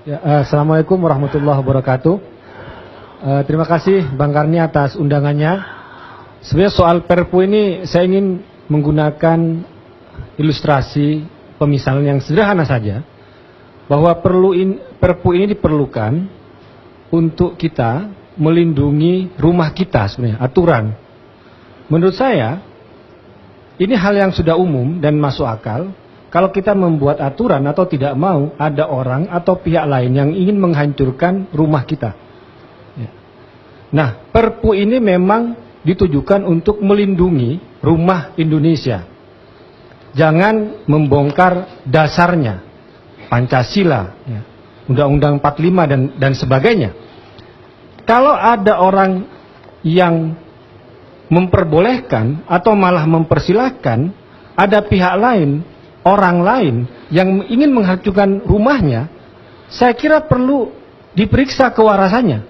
Ya, Assalamualaikum warahmatullahi wabarakatuh. Terima kasih Bang Karni atas undangannya. Sebenarnya soal Perpu ini saya ingin menggunakan ilustrasi pemisalan yang sederhana saja, bahwa Perpu ini diperlukan untuk kita melindungi rumah kita sebenarnya, aturan. Menurut saya ini hal yang sudah umum dan masuk akal. Kalau kita membuat aturan atau tidak mau ada orang atau pihak lain yang ingin menghancurkan rumah kita. Nah, Perpu ini memang ditujukan untuk melindungi rumah Indonesia. Jangan membongkar dasarnya, Pancasila, Undang-Undang 45 dan sebagainya. Kalau ada orang yang memperbolehkan atau malah mempersilahkan ada pihak lain, orang lain yang ingin menghancurkan rumahnya, saya kira perlu diperiksa kewarasannya.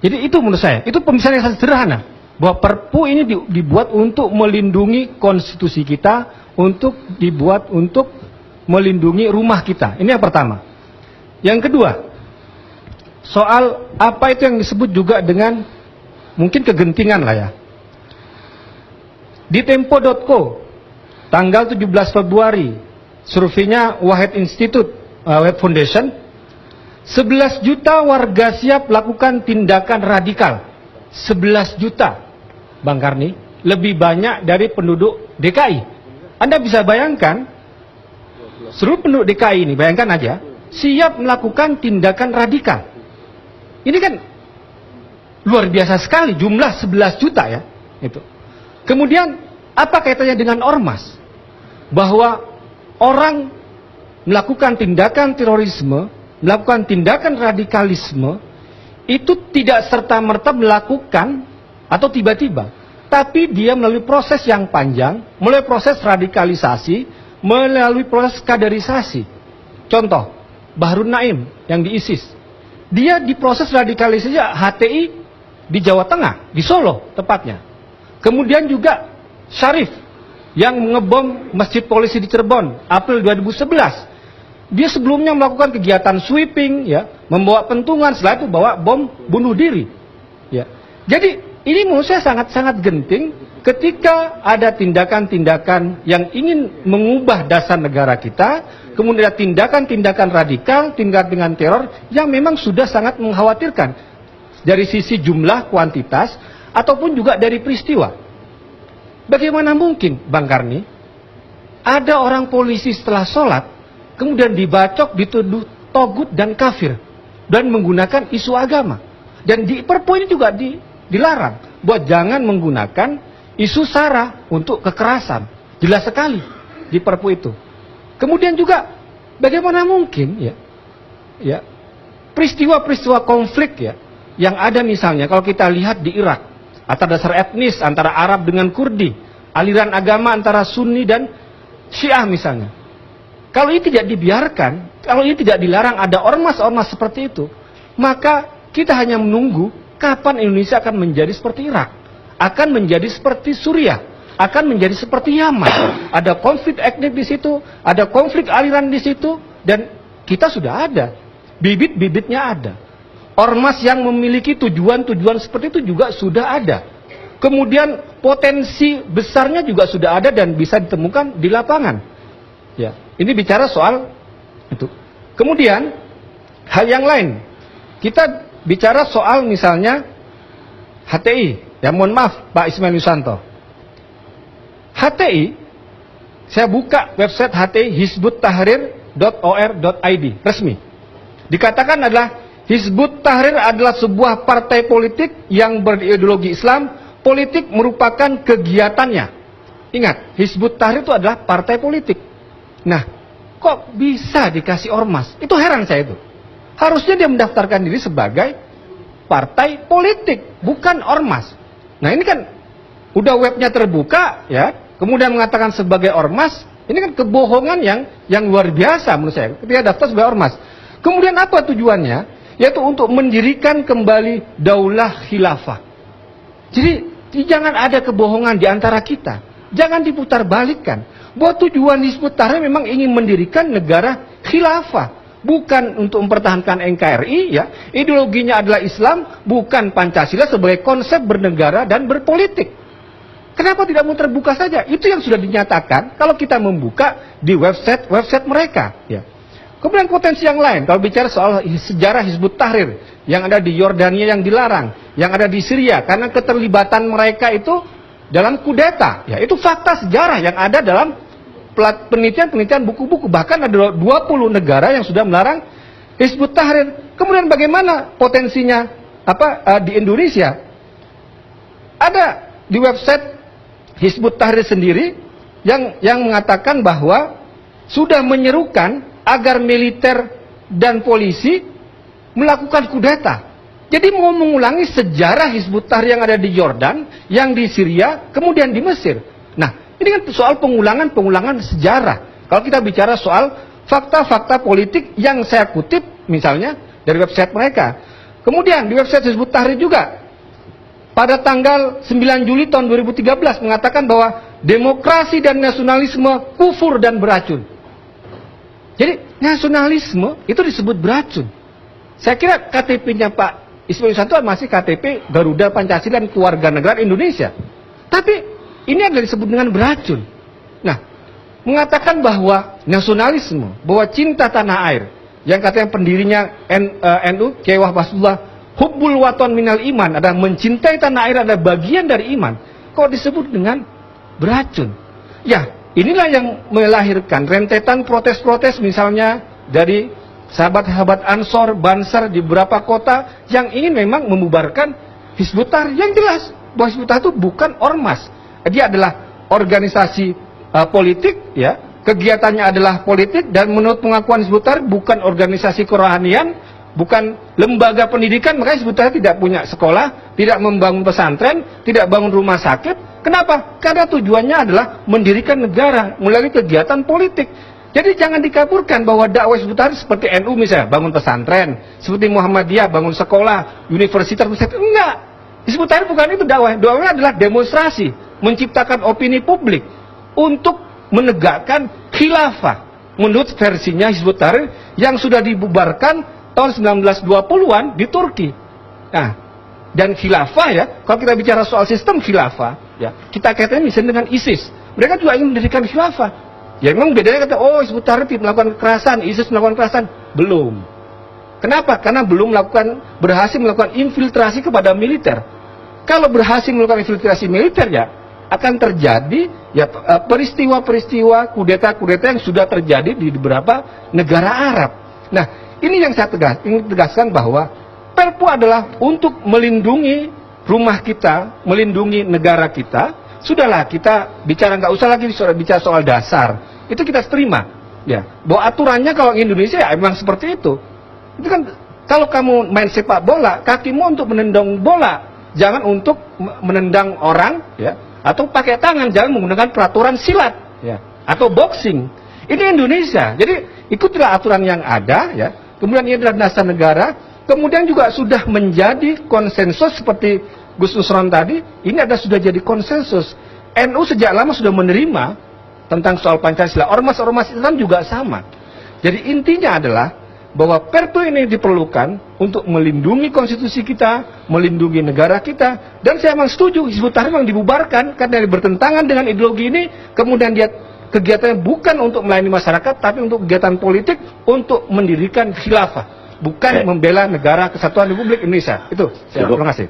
Jadi itu menurut saya, itu pemisalan yang sangat sederhana, bahwa Perpu ini dibuat untuk melindungi konstitusi kita, dibuat untuk melindungi rumah kita. Ini yang pertama. Yang kedua, soal apa itu yang disebut juga dengan mungkin kegentingan lah ya. Di Tempo.co tanggal 17 Februari, surveinya Wahid Institute, Wahid Foundation, 11 juta warga siap lakukan tindakan radikal. 11 juta, Bang Karni, lebih banyak dari penduduk DKI. Anda bisa bayangkan, seluruh penduduk DKI ini, bayangkan aja, siap melakukan tindakan radikal. Ini kan luar biasa sekali, jumlah 11 juta ya. Itu. Kemudian, apa kaitannya dengan ormas? Bahwa orang melakukan tindakan terorisme, melakukan tindakan radikalisme, itu tidak serta-merta melakukan atau tiba-tiba, tapi dia melalui proses yang panjang, melalui proses radikalisasi, melalui proses kaderisasi. Contoh, Bahrun Naim yang di ISIS, dia diproses radikalisasi HTI di Jawa Tengah, di Solo tepatnya. Kemudian juga Syarif yang mengebom Masjid Polisi di Cirebon April 2011. Dia sebelumnya melakukan kegiatan sweeping, ya, membawa pentungan, setelah itu bawa bom bunuh diri. Ya. Jadi ini menurut saya sangat-sangat genting ketika ada tindakan-tindakan yang ingin mengubah dasar negara kita, kemudian ada tindakan-tindakan radikal, tindakan teror yang memang sudah sangat mengkhawatirkan dari sisi jumlah, kuantitas, ataupun juga dari peristiwa. Bagaimana mungkin, Bang Karni, ada orang polisi setelah sholat, kemudian dibacok, dituduh togut dan kafir, dan menggunakan isu agama. Dan di Perpu ini juga dilarang, buat jangan menggunakan isu sara untuk kekerasan. Jelas sekali di Perpu itu. Kemudian juga, bagaimana mungkin ya peristiwa-peristiwa konflik ya, yang ada misalnya kalau kita lihat di Irak, atas dasar etnis antara Arab dengan Kurdi, aliran agama antara Sunni dan Syiah misalnya. Kalau ini tidak dibiarkan, kalau ini tidak dilarang ada ormas-ormas seperti itu, maka kita hanya menunggu kapan Indonesia akan menjadi seperti Irak, akan menjadi seperti Suriah, akan menjadi seperti Yaman. Ada konflik etnik di situ, ada konflik aliran di situ, dan kita sudah ada, bibit-bibitnya ada. Ormas yang memiliki tujuan-tujuan seperti itu juga sudah ada. Kemudian potensi besarnya juga sudah ada dan bisa ditemukan di lapangan. Ya, ini bicara soal itu. Kemudian hal yang lain, kita bicara soal misalnya HTI. Ya mohon maaf Pak Ismail Yusanto. HTI, saya buka website HTI hizbuttahrir.or.id resmi. Dikatakan adalah Hizbut Tahrir adalah sebuah partai politik yang berideologi Islam. Politik merupakan kegiatannya. Ingat, Hizbut Tahrir itu adalah partai politik. Nah, kok bisa dikasih ormas? Itu heran saya itu. Harusnya dia mendaftarkan diri sebagai partai politik, bukan ormas. Nah, ini kan udah webnya terbuka, ya. Kemudian mengatakan sebagai ormas, ini kan kebohongan yang luar biasa menurut saya. Ketika daftar sebagai ormas. Kemudian apa tujuannya? Yaitu untuk mendirikan kembali daulah khilafah. Jadi jangan ada kebohongan di antara kita. Jangan diputar balikkan. Bahwa tujuan Hizbut Tahrir memang ingin mendirikan negara khilafah. bukan untuk mempertahankan NKRI, ya. Ideologinya adalah Islam, bukan Pancasila sebagai konsep bernegara dan berpolitik. Kenapa tidak mau terbuka saja? Itu yang sudah dinyatakan kalau kita membuka di website mereka, ya. Kemudian potensi yang lain, kalau bicara soal sejarah Hizbut Tahrir yang ada di Yordania yang dilarang, yang ada di Syria karena keterlibatan mereka itu dalam kudeta, ya. Itu fakta sejarah yang ada dalam penelitian buku-buku. Bahkan ada 20 negara yang sudah melarang Hizbut Tahrir. Kemudian bagaimana potensinya di Indonesia? Ada di website Hizbut Tahrir sendiri yang mengatakan bahwa sudah menyerukan agar militer dan polisi melakukan kudeta. Jadi mau mengulangi sejarah Hizbut Tahrir yang ada di Yordan, yang di Syria, kemudian di Mesir. Nah, ini kan soal pengulangan sejarah. Kalau kita bicara soal fakta-fakta politik yang saya kutip misalnya dari website mereka. Kemudian di website Hizbut Tahrir juga pada tanggal 9 Juli tahun 2013 mengatakan bahwa demokrasi dan nasionalisme kufur dan beracun. Jadi nasionalisme itu disebut beracun. Saya kira KTP-nya Pak Ismail Yusanto masih KTP Garuda Pancasila dan Kewarganegaraan Indonesia. Tapi ini adalah disebut dengan beracun. Nah, mengatakan bahwa nasionalisme, bahwa cinta tanah air, yang katanya pendirinya NU, Kiai Wahbasullah, hubbul waton minal iman, adalah mencintai tanah air adalah bagian dari iman. Kok disebut dengan beracun? Ya, inilah yang melahirkan rentetan protes-protes misalnya dari sahabat-sahabat Ansor, Banser di beberapa kota yang ingin memang membubarkan Hizbut Tahrir. Yang jelas bahwa Hizbut Tahrir itu bukan ormas. Dia adalah organisasi politik, ya. Kegiatannya adalah politik, dan menurut pengakuan Hizbut Tahrir bukan organisasi kerohanian, bukan lembaga pendidikan. Makanya Hizbut Tahrir tidak punya sekolah, tidak membangun pesantren, tidak bangun rumah sakit. Kenapa? Karena tujuannya adalah mendirikan negara melalui kegiatan politik. Jadi jangan dikaburkan bahwa dakwah Hizbut Tahrir seperti NU misalnya, bangun pesantren, seperti Muhammadiyah, bangun sekolah, universitas. Enggak. Hizbut Tahrir bukan itu dakwah. Dakwahnya adalah demonstrasi, menciptakan opini publik untuk menegakkan khilafah. Menurut versinya Hizbut Tahrir yang sudah dibubarkan tahun 1920-an di Turki. Nah, dan khilafah, ya, kalau kita bicara soal sistem khilafah, ya, kita kaitkan misalnya dengan ISIS. Mereka juga ingin mendirikan khilafah. Ya memang bedanya kata, oh Hizbut Tahrir melakukan kekerasan, ISIS melakukan kekerasan. Belum. Kenapa? Karena belum berhasil melakukan infiltrasi kepada militer. Kalau berhasil melakukan infiltrasi militer, ya akan terjadi ya peristiwa-peristiwa kudeta-kudeta yang sudah terjadi di beberapa negara Arab. Nah, ini yang saya ingin tegaskan bahwa Perpu adalah untuk melindungi rumah kita, melindungi negara kita. Sudahlah, kita bicara, nggak usah lagi bicara soal dasar. Itu kita terima, ya. Bahwa aturannya kalau Indonesia ya memang seperti itu. Itu kan kalau kamu main sepak bola, kakimu untuk menendang bola, jangan untuk menendang orang, ya. Atau pakai tangan, jangan menggunakan peraturan silat, ya. Atau boxing. Ini Indonesia. Jadi ikutilah aturan yang ada, ya. Kemudian ini adalah dasar negara. Kemudian juga sudah menjadi konsensus seperti Gus Nusron tadi, ini sudah jadi konsensus. NU sejak lama sudah menerima tentang soal Pancasila. Ormas-ormas Islam juga sama. Jadi intinya adalah bahwa Perpu ini diperlukan untuk melindungi konstitusi kita, melindungi negara kita. Dan saya memang setuju Hizbut Tahrir memang dibubarkan karena bertentangan dengan ideologi ini. Kemudian dia kegiatannya bukan untuk melayani masyarakat, tapi untuk kegiatan politik, untuk mendirikan khilafah. Bukan membela negara kesatuan Republik Indonesia. Itu. Terima kasih.